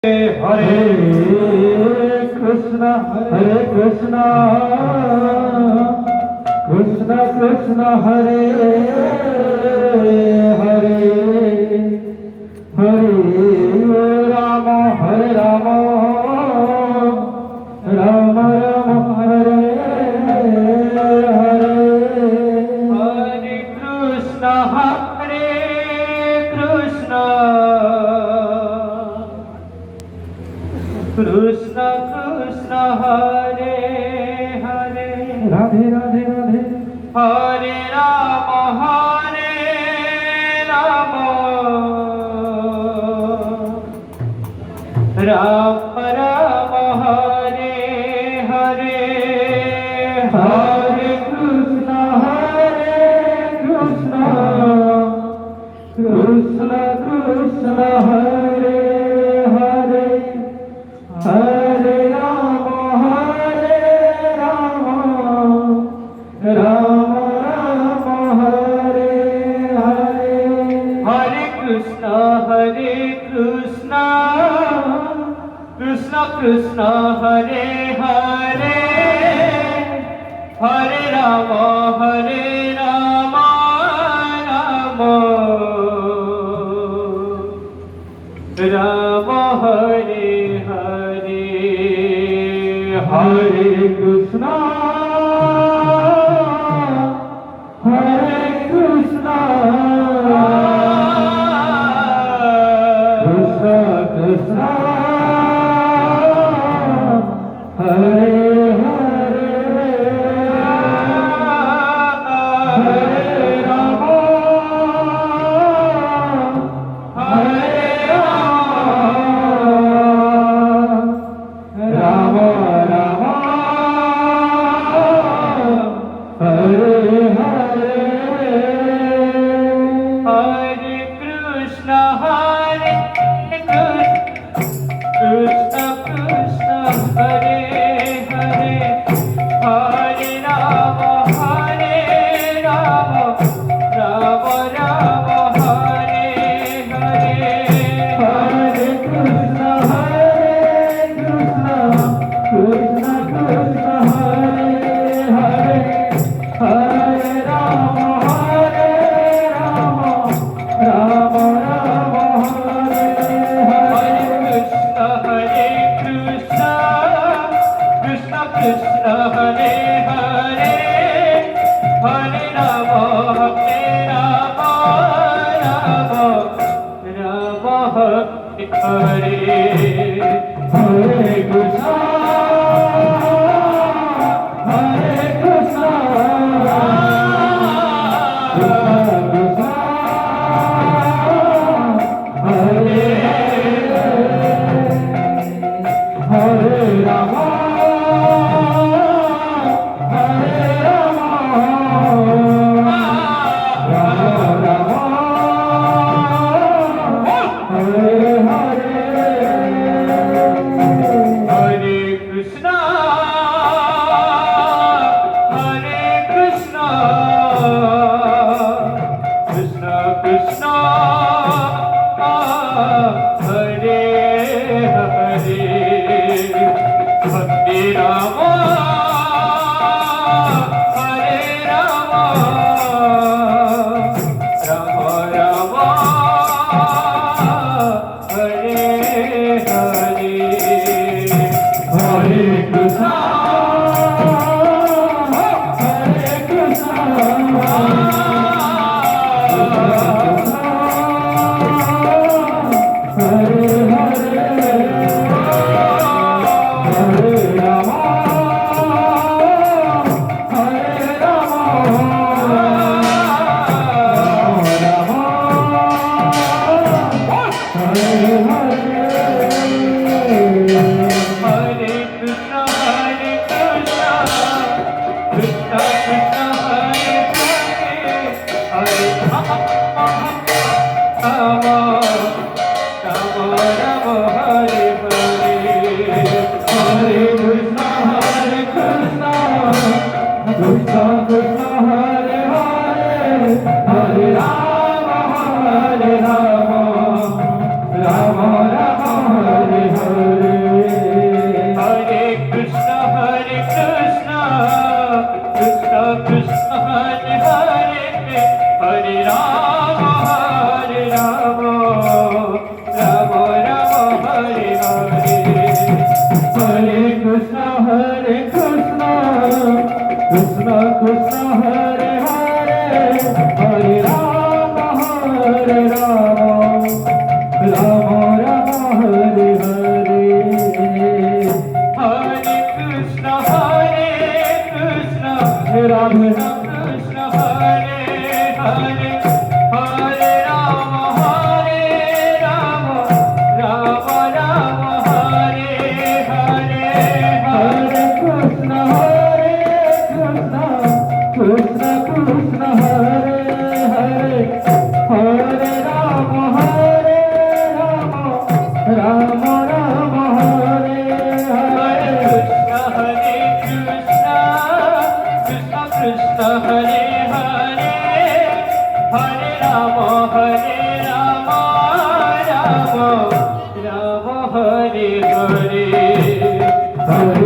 Hare Krishna, Hare Krishna, Krishna Krishna, Hare Hare, Hare Rama, Hare Rama, Rama Rama, Hare Hare, Hare Krishna, Hare Krishna, Krishna Krishna, Hare Hare, Radhe Radhe Radhe, Hare Rama, Hare Rama, Rama Rama, Hare Hare, Hare Krishna, Krishna Krishna, Hare Hare, Hare Rama, Rama Rama, Hare Hare, Hare Krishna, Krishna Krishna, Hare Hare, Hare Rama, Rama Rama, Hare Hare, Hare Krishna, Hare Krishna, Krishna Krishna, Hare Hare, Hare Rama, Hare Rama, Rama Hare Hare, Hare Krishna, Krishna Krishna, Hare Hare, Hare Rama, Rama Rama, Hare Hare, Hare Krishna, Krishna Krishna, Hare Hare, Hare Rama, Rama Rama, Hare Hare, Krishna, Krishna Krishna, Hare Hare, Hare Rama, Rama Hare Hare Krishna, Hare Krishna, Hare Hare Rama, Hare Rama, Rama Rama, Hare Hare, Hare Krishna, Hare Krishna, Krishna Krishna, Hare Hare, Hare Rama, Hare Rama, Rama Rama, Hare Hare, Hare Krishna, Hare Krishna, Hare Hare, Hare Hare Hare Krishna, Krishna Krishna, Hare Hare, Hare Rama, Rama Rama, Hare Hare. Hare Krishna Hare Krishna Ram Krishna Krishna Hare Hare Hare Rama Rama Rama Hare Hare Hare Krishna, Krishna Krishna, Hare Hare, Hare Rama, Rama Rama, Hare Hare Hare. Krishna Krishna Krishna Hare Hare Hare Rama Rama Rama Hare Hare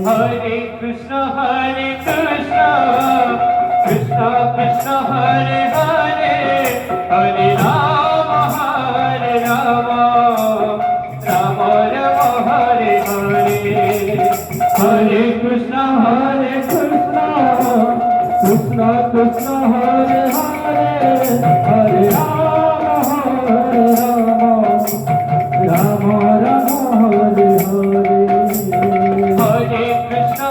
Hare Krishna, Hare Krishna, Hare Hare, Hare Rama, Hare Rama, Hare Hare. Hare Krishna Krishna Krishna Hare Hare Hare Rama Rama Rama Hare Hare Hare Krishna, Krishna Krishna, Hare Hare, Hare Rama, Rama Rama, Hare Hare. Hare Krishna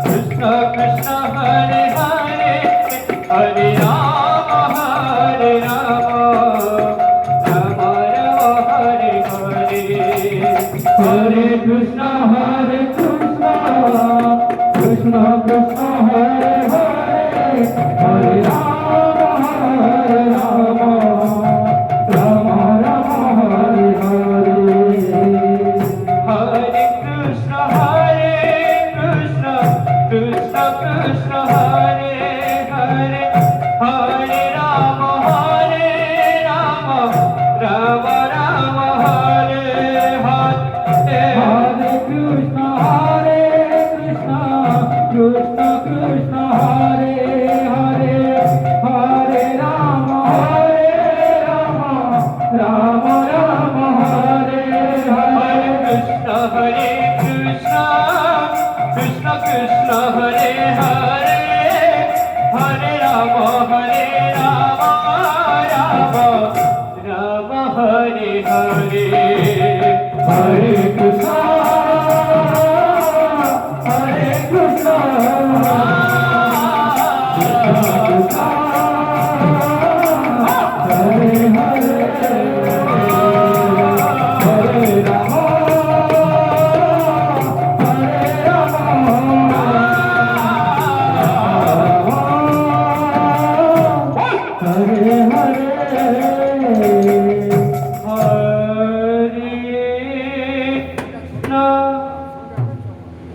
Krishna Krishna Hare Hare Hare Rama Rama Rama Hare Hare Hare Krishna, Krishna Krishna, Hare Hare, Hare Rama, Rama Rama, Hare Hare. Hare Krishna Krishna Krishna Hare Hare Hare Rama Rama Rama Hare Hare Hare Krishna, Krishna Krishna, Hare Hare, Hare Rama, Rama Rama, Hare Hare Hare. Krishna Krishna Krishna Hare Hare Hare Rama Rama Hare Hare Hare Krishna, Hare Krishna, Hare Hare, Hare Rama,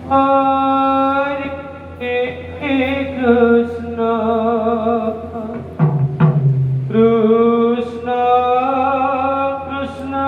Hare Krishna